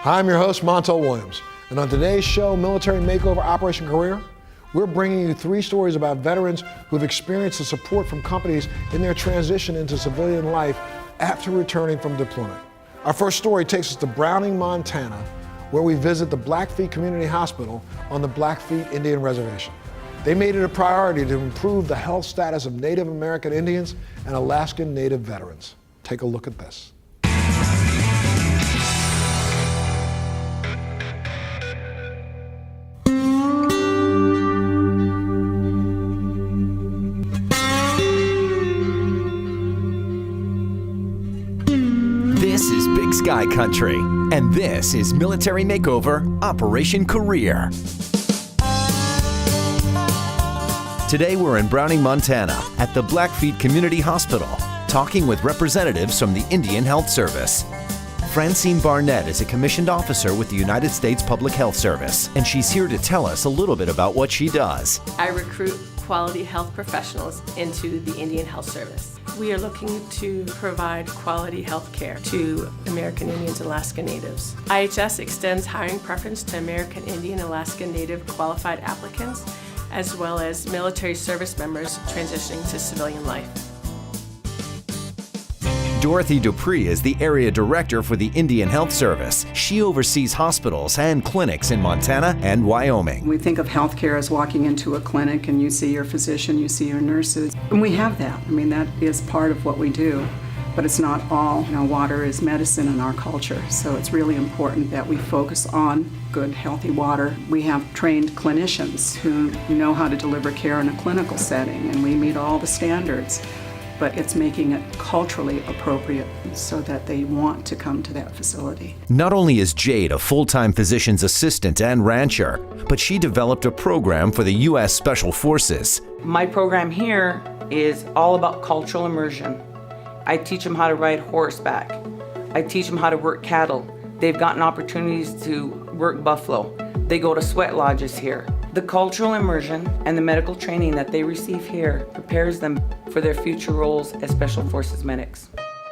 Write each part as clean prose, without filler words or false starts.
Hi, I'm your host, Montel Williams, and on today's show, Military Makeover Operation Career, we're bringing you 3 stories about veterans who have experienced the support from companies in their transition into civilian life after returning from deployment. Our first story takes us to Browning, Montana, where we visit the Blackfeet Community Hospital on the Blackfeet Indian Reservation. They made it a priority to improve the health status of Native American Indians and Alaskan Native veterans. Take a look at this. This is Big Sky Country, and this is Military Makeover Operation Career. Today we're in Browning, Montana at the Blackfeet Community Hospital, talking with representatives from the Indian Health Service. Francine Barnett is a commissioned officer with the United States Public Health Service, and she's here to tell us a little bit about what she does. I recruit quality health professionals into the Indian Health Service. We are looking to provide quality health care to American Indians and Alaska Natives. IHS extends hiring preference to American Indian and Alaska Native qualified applicants, as well as military service members transitioning to civilian life. Dorothy Dupree is the area director for the Indian Health Service. She oversees hospitals and clinics in Montana and Wyoming. We think of healthcare as walking into a clinic and you see your physician, you see your nurses, and we have that. I mean, that is part of what we do, but it's not all. You know, water is medicine in our culture, so it's really important that we focus on good, healthy water. We have trained clinicians who know how to deliver care in a clinical setting, and we meet all the standards. But it's making it culturally appropriate so that they want to come to that facility. Not only is Jade a full-time physician's assistant and rancher, but she developed a program for the U.S. Special Forces. My program here is all about cultural immersion. I teach them how to ride horseback. I teach them how to work cattle. They've gotten opportunities to work buffalo. They go to sweat lodges here. The cultural immersion and the medical training that they receive here prepares them for their future roles as Special Forces medics.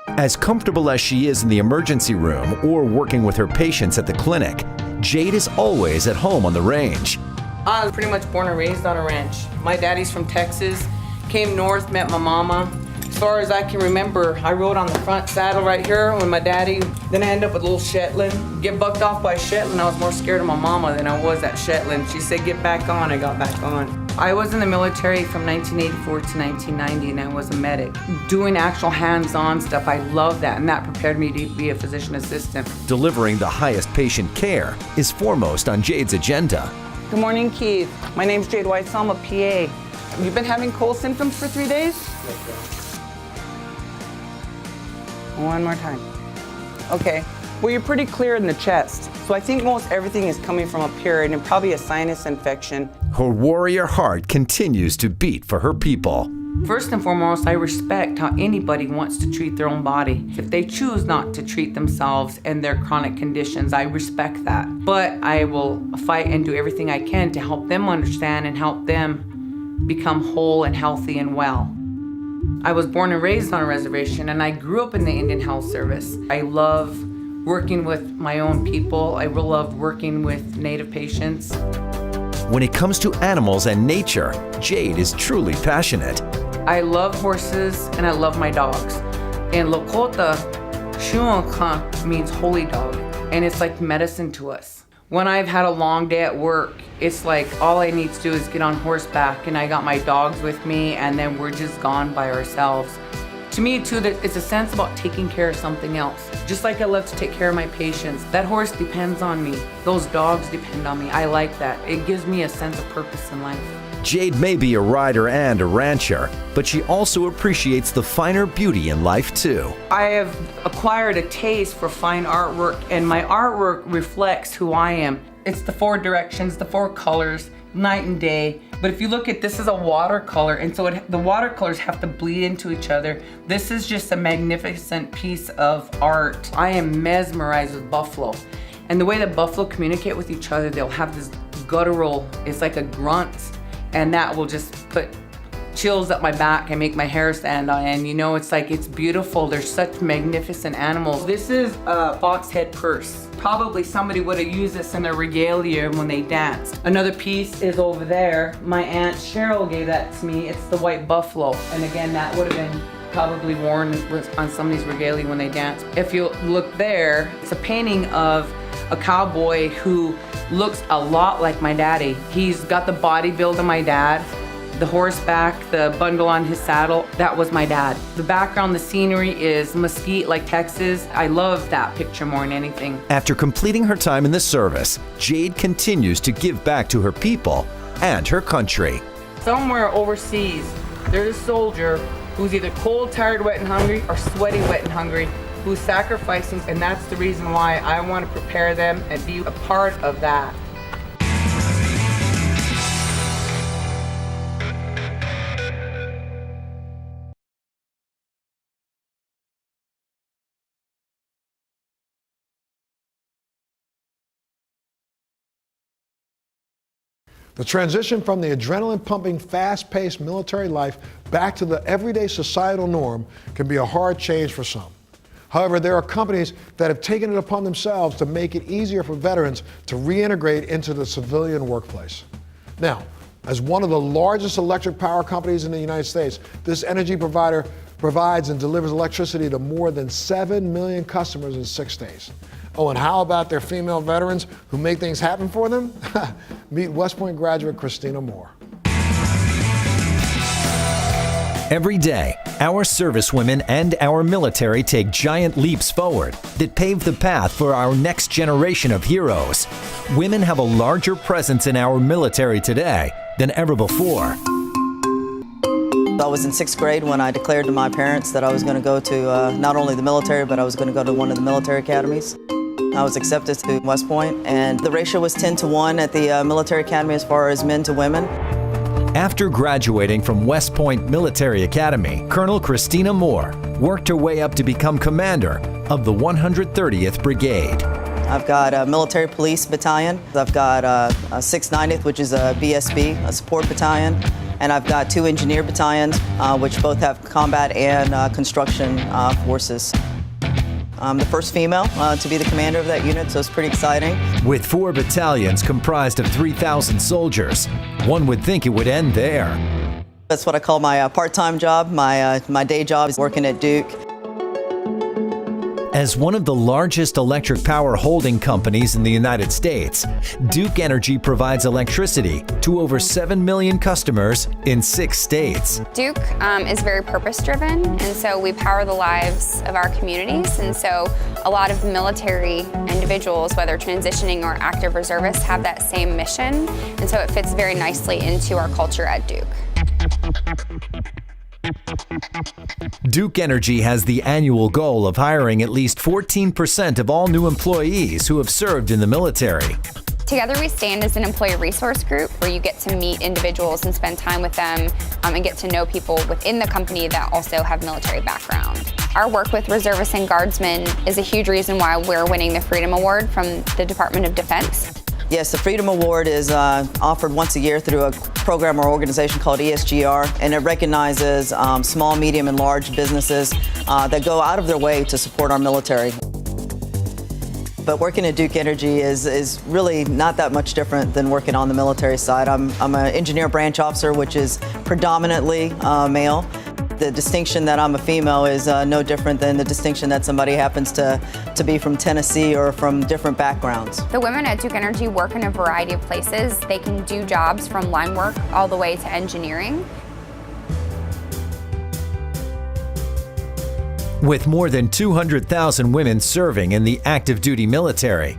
As comfortable as she is in the emergency room or working with her patients at the clinic, Jade is always at home on the range. I was pretty much born and raised on a ranch. My daddy's from Texas, came north, met my mama. As far as I can remember, I rode on the front saddle right here with my daddy. Then I ended up with a little Shetland. Get bucked off by Shetland, I was more scared of my mama than I was at Shetland. She said, get back on, I got back on. I was in the military from 1984 to 1990, and I was a medic. Doing actual hands-on stuff, I love that, and that prepared me to be a physician assistant. Delivering the highest patient care is foremost on Jade's agenda. Good morning, Keith. My name's Jade Whitesell, I'm a PA. Have you been having cold symptoms for 3 days? One more time. Okay. Well, you're pretty clear in the chest. So I think most everything is coming from up here and probably a sinus infection. Her warrior heart continues to beat for her people. First and foremost, I respect how anybody wants to treat their own body. If they choose not to treat themselves and their chronic conditions, I respect that. But I will fight and do everything I can to help them understand and help them become whole and healthy and well. I was born and raised on a reservation, and I grew up in the Indian Health Service. I love working with my own people. I really love working with Native patients. When it comes to animals and nature, Jade is truly passionate. I love horses, and I love my dogs. In Lakota, Shuanka means holy dog, and it's like medicine to us. When I've had a long day at work, it's like all I need to do is get on horseback and I got my dogs with me and then we're just gone by ourselves. To me too, it's a sense about taking care of something else. Just like I love to take care of my patients. That horse depends on me. Those dogs depend on me. I like that. It gives me a sense of purpose in life. Jade may be a rider and a rancher, but she also appreciates the finer beauty in life too. I have acquired a taste for fine artwork, and my artwork reflects who I am. It's the 4 directions, the 4 colors, night and day. But if you look at this is a watercolor, and so the watercolors have to bleed into each other. This is just a magnificent piece of art. I am mesmerized with buffalo. And the way that buffalo communicate with each other, they'll have this guttural, it's like a grunt, and that will just put chills up my back and make my hair stand on end. You know, it's like, it's beautiful. They're such magnificent animals. This is a fox head purse. Probably somebody would have used this in their regalia when they danced. Another piece is over there. My Aunt Cheryl gave that to me. It's the white buffalo. And again, that would have been probably worn on somebody's regalia when they danced. If you look there, it's a painting of a cowboy who looks a lot like my daddy. He's got the body build of my dad, the horseback, the bundle on his saddle, that was my dad. The background, the scenery is Mesquite, like Texas. I love that picture more than anything. After completing her time in the service, Jade continues to give back to her people and her country. Somewhere overseas, there's a soldier who's either cold, tired, wet, and hungry, or sweaty, wet, and hungry, who's sacrificing, and that's the reason why I want to prepare them and be a part of that. The transition from the adrenaline-pumping, fast-paced military life back to the everyday societal norm can be a hard change for some. However, there are companies that have taken it upon themselves to make it easier for veterans to reintegrate into the civilian workplace. Now, as one of the largest electric power companies in the United States, this energy provider provides and delivers electricity to more than 7 million customers in 6 states. Oh, and how about their female veterans who make things happen for them? Meet West Point graduate Christina Moore. Every day, our servicewomen and our military take giant leaps forward that pave the path for our next generation of heroes. Women have a larger presence in our military today than ever before. I was in 6th grade when I declared to my parents that I was going to go to not only the military, but I was going to go to one of the military academies. I was accepted to West Point, and the ratio was 10-to-1 at the military academy as far as men to women. After graduating from West Point Military Academy, Colonel Christina Moore worked her way up to become commander of the 130th Brigade. I've got a military police battalion. I've got a 690th, which is a BSB, a support battalion. And I've got 2 engineer battalions, which both have combat and construction forces. I'm the first female to be the commander of that unit, so it's pretty exciting. With 4 battalions comprised of 3,000 soldiers, one would think it would end there. That's what I call my part-time job. My day job is working at Duke. As one of the largest electric power holding companies in the United States, Duke Energy provides electricity to over 7 million customers in 6 states. Duke is very purpose-driven, and so we power the lives of our communities, and so a lot of military individuals, whether transitioning or active reservists, have that same mission, and so it fits very nicely into our culture at Duke. Duke Energy has the annual goal of hiring at least 14% of all new employees who have served in the military. Together We Stand is an employee resource group where you get to meet individuals and spend time with them and get to know people within the company that also have military background. Our work with reservists and guardsmen is a huge reason why we're winning the Freedom Award from the Department of Defense. Yes, the Freedom Award is offered once a year through a program or organization called ESGR, and it recognizes small, medium, and large businesses that go out of their way to support our military. But working at Duke Energy is really not that much different than working on the military side. I'm an engineer branch officer, which is predominantly male. The distinction that I'm a female is no different than the distinction that somebody happens to be from Tennessee or from different backgrounds. The women at Duke Energy work in a variety of places. They can do jobs from line work all the way to engineering. With more than 200,000 women serving in the active duty military,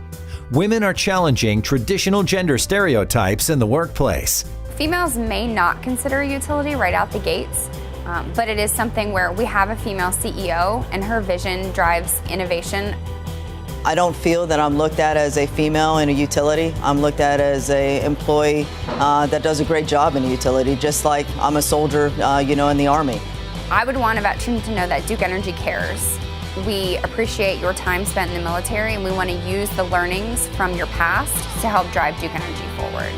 women are challenging traditional gender stereotypes in the workplace. Females may not consider a utility right out the gates, but it is something where we have a female CEO and her vision drives innovation. I don't feel that I'm looked at as a female in a utility. I'm looked at as an employee that does a great job in a utility, just like I'm a soldier, in the Army. I would want a veteran to know that Duke Energy cares. We appreciate your time spent in the military, and we want to use the learnings from your past to help drive Duke Energy forward.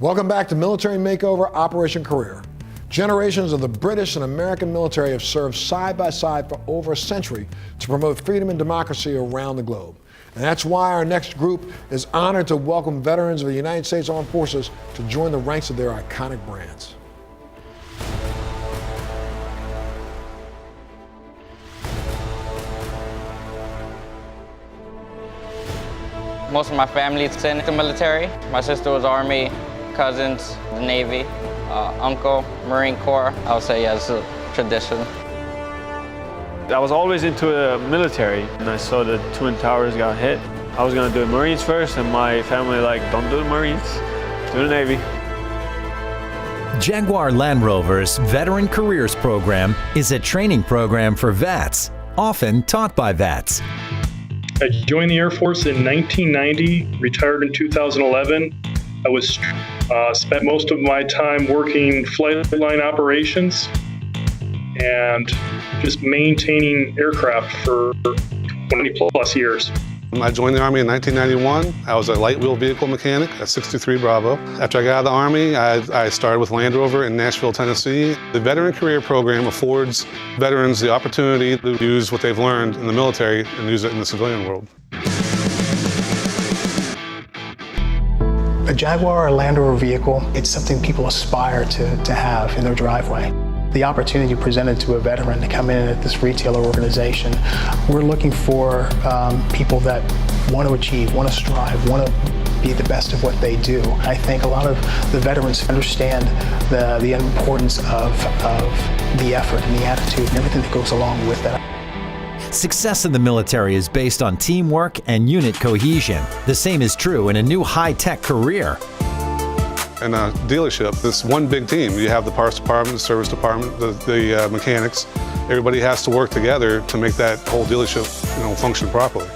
Welcome back to Military Makeover, Operation Career. Generations of the British and American military have served side by side for over a century to promote freedom and democracy around the globe. And that's why our next group is honored to welcome veterans of the United States Armed Forces to join the ranks of their iconic brands. Most of my family's in the military. My sister was Army, cousins, the Navy, uncle, Marine Corps. I would say, yeah, it's a tradition. I was always into the military, and I saw the Twin Towers got hit. I was gonna do the Marines first, and my family like, don't do the Marines, do the Navy. Jaguar Land Rover's Veteran Careers Program is a training program for vets, often taught by vets. I joined the Air Force in 1990, retired in 2011. I was spent most of my time working flight line operations and just maintaining aircraft for 20 plus years. I joined the Army in 1991. I was a light wheel vehicle mechanic at 63 Bravo. After I got out of the Army, I started with Land Rover in Nashville, Tennessee. The Veteran Career Program affords veterans the opportunity to use what they've learned in the military and use it in the civilian world. A Jaguar or Land Rover vehicle, it's something people aspire to have in their driveway. The opportunity presented to a veteran to come in at this retailer organization, we're looking for people that want to achieve, want to strive, want to be the best of what they do. I think a lot of the veterans understand the importance of the effort and the attitude and everything that goes along with that. Success in the military is based on teamwork and unit cohesion. The same is true in a new high-tech career. In a dealership, this one big team. You have the parts department, the service department, the mechanics. Everybody has to work together to make that whole dealership, function properly.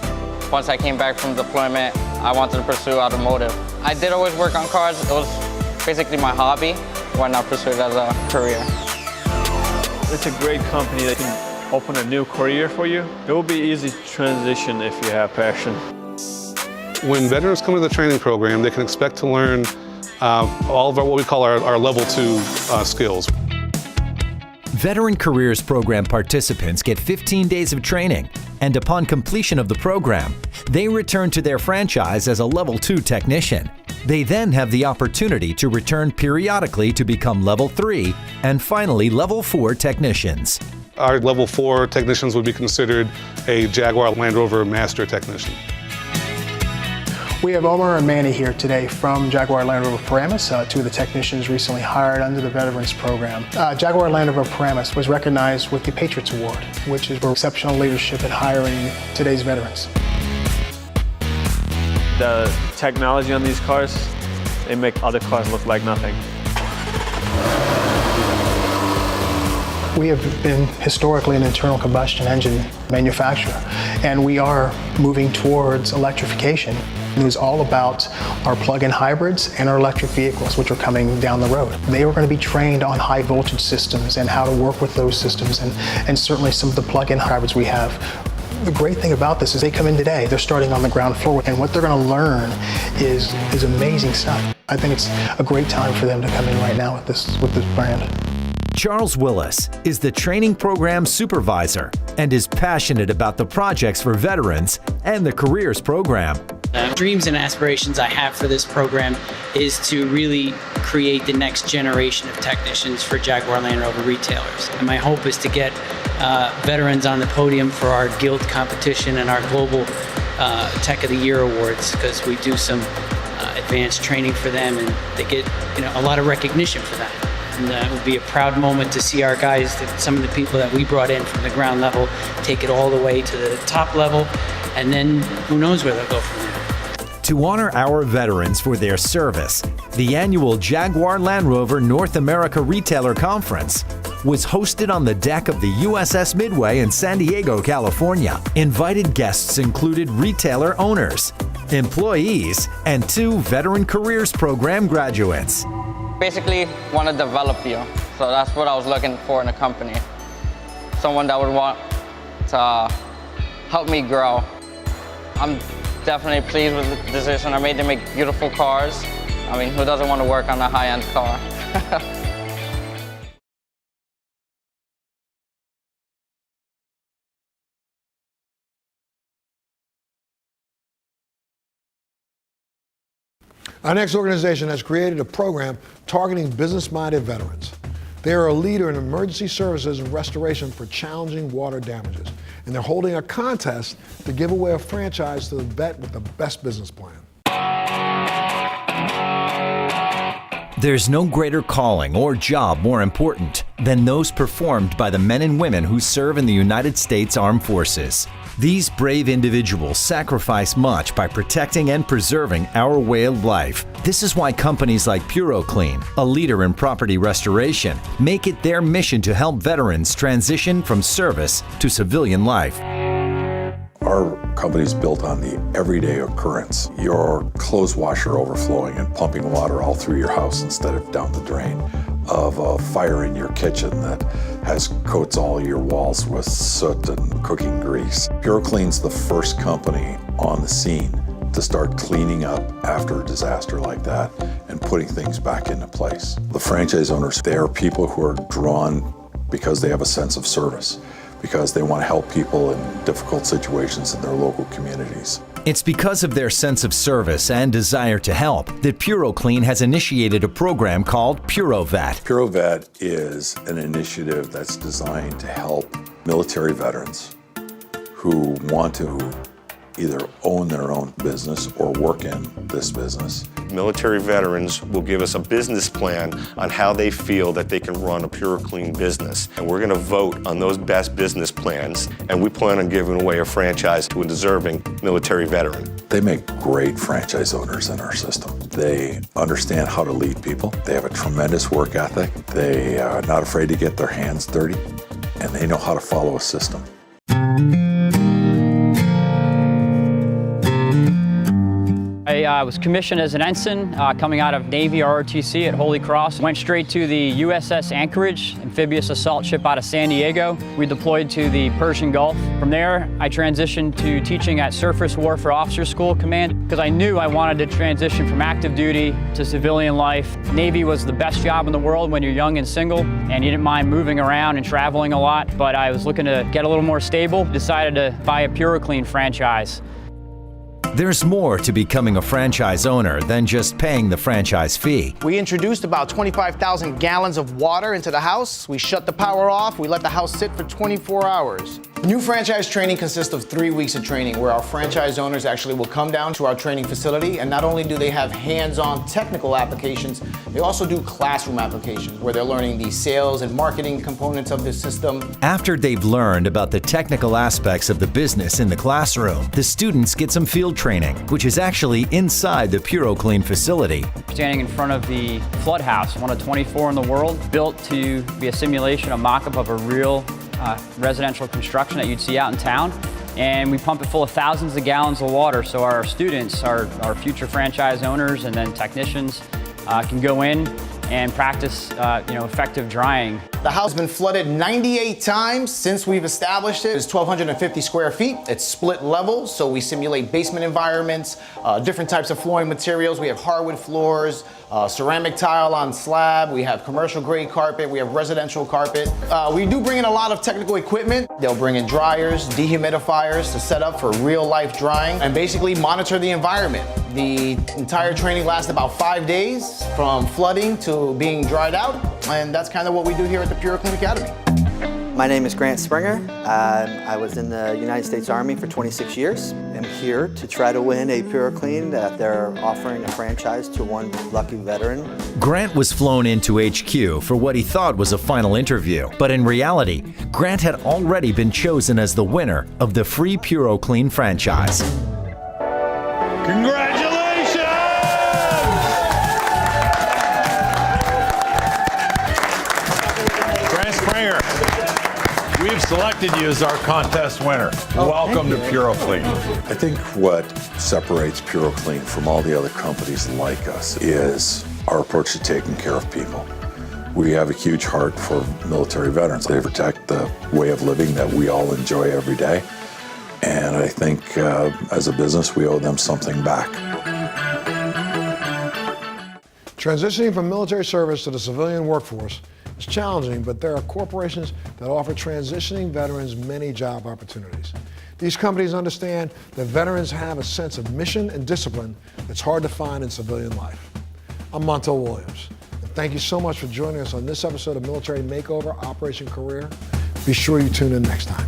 Once I came back from deployment, I wanted to pursue automotive. I did always work on cars. It was basically my hobby. Why not pursue it as a career? It's a great company that can open a new career for you. It will be easy to transition if you have passion. When veterans come to the training program, they can expect to learn all of what we call our level 2 skills. Veteran Careers Program participants get 15 days of training, and upon completion of the program, they return to their franchise as a Level 2 technician. They then have the opportunity to return periodically to become Level 3 and finally Level 4 technicians. Our Level 4 technicians would be considered a Jaguar Land Rover Master Technician. We have Omar and Manny here today from Jaguar Land Rover Paramus, two of the technicians recently hired under the Veterans Program. Jaguar Land Rover Paramus was recognized with the Patriots Award, which is for exceptional leadership in hiring today's veterans. The technology on these cars, they make other cars look like nothing. We have been historically an internal combustion engine manufacturer, and we are moving towards electrification. It was all about our plug-in hybrids and our electric vehicles, which are coming down the road. They are going to be trained on high voltage systems and how to work with those systems, and certainly some of the plug-in hybrids we have. The great thing about this is they come in today, they're starting on the ground floor, and what they're going to learn is amazing stuff. I think it's a great time for them to come in right now with this brand. Charles Willis is the training program supervisor and is passionate about the projects for veterans and the careers program. Dreams and aspirations I have for this program is to really create the next generation of technicians for Jaguar Land Rover retailers. And my hope is to get veterans on the podium for our guild competition and our global Tech of the Year awards, because we do some advanced training for them and they get a lot of recognition for that. And it will be a proud moment to see our guys, some of the people that we brought in from the ground level, take it all the way to the top level, and then who knows where they'll go from there. To honor our veterans for their service, the annual Jaguar Land Rover North America Retailer Conference was hosted on the deck of the USS Midway in San Diego, California. Invited guests included retailer owners, employees, and 2 Veteran Careers Program graduates. Basically, want to develop you. So that's what I was looking for in a company. Someone that would want to help me grow. I'm definitely pleased with the decision I made. They make beautiful cars. I mean, who doesn't want to work on a high-end car? Our next organization has created a program targeting business-minded veterans. They are a leader in emergency services and restoration for challenging water damages, and they're holding a contest to give away a franchise to the vet with the best business plan. There's no greater calling or job more important than those performed by the men and women who serve in the United States Armed Forces. These brave individuals sacrifice much by protecting and preserving our way of life. This is why companies like PuroClean, a leader in property restoration, make it their mission to help veterans transition from service to civilian life. Our company's built on the everyday occurrence. Your clothes washer overflowing and pumping water all through your house instead of down the drain. Of a fire in your kitchen that coats all your walls with soot and cooking grease. PuroClean's the first company on the scene to start cleaning up after a disaster like that and putting things back into place. The franchise owners, they are people who are drawn because they have a sense of service, because they want to help people in difficult situations in their local communities. It's because of their sense of service and desire to help that PuroClean has initiated a program called PuroVet. PuroVet is an initiative that's designed to help military veterans who want to either own their own business or work in this business. Military veterans will give us a business plan on how they feel that they can run a PuroClean business. And we're going to vote on those best business plans, and we plan on giving away a franchise to a deserving military veteran. They make great franchise owners in our system. They understand how to lead people. They have a tremendous work ethic. They are not afraid to get their hands dirty, and they know how to follow a system. I was commissioned as an ensign coming out of Navy ROTC at Holy Cross. Went straight to the USS Anchorage, amphibious assault ship out of San Diego. We deployed to the Persian Gulf. From there, I transitioned to teaching at Surface Warfare Officers School Command because I knew I wanted to transition from active duty to civilian life. Navy was the best job in the world when you're young and single, and you didn't mind moving around and traveling a lot, but I was looking to get a little more stable. Decided to buy a PuroClean franchise. There's more to becoming a franchise owner than just paying the franchise fee. We introduced about 25,000 gallons of water into the house. We shut the power off. We let the house sit for 24 hours. New franchise training consists of 3 weeks of training where our franchise owners actually will come down to our training facility, and not only do they have hands-on technical applications, they also do classroom applications where they're learning the sales and marketing components of the system. After they've learned about the technical aspects of the business in the classroom, the students get some field training, which is actually inside the PuroClean facility. Standing in front of the flood house, one of 24 in the world, built to be a simulation, a mock-up of a real residential construction that you'd see out in town. And we pump it full of thousands of gallons of water so our students, our future franchise owners and then technicians can go in and practice effective drying. The house has been flooded 98 times since we've established it. It's 1,250 square feet. It's split levels, so we simulate basement environments, different types of flooring materials. We have hardwood floors, ceramic tile on slab. We have commercial grade carpet. We have residential carpet. We do bring in a lot of technical equipment. They'll bring in dryers, dehumidifiers to set up for real life drying and basically monitor the environment. The entire training lasts about 5 days from flooding to being dried out, and that's kind of what we do here at the PuroClean Academy. My name is Grant Springer. I was in the United States Army for 26 years. I'm here to try to win a PuroClean that they're offering a franchise to one lucky veteran. Grant was flown into HQ for what he thought was a final interview, but in reality, Grant had already been chosen as the winner of the free PuroClean franchise. Congratulations! Grant Springer, we've selected you as our contest winner. Welcome to PuroClean. I think what separates PuroClean from all the other companies like us is our approach to taking care of people. We have a huge heart for military veterans. They protect the way of living that we all enjoy every day. And I think as a business, we owe them something back. Transitioning from military service to the civilian workforce is challenging, but there are corporations that offer transitioning veterans many job opportunities. These companies understand that veterans have a sense of mission and discipline that's hard to find in civilian life. I'm Montel Williams, and thank you so much for joining us on this episode of Military Makeover Operation Career. Be sure you tune in next time.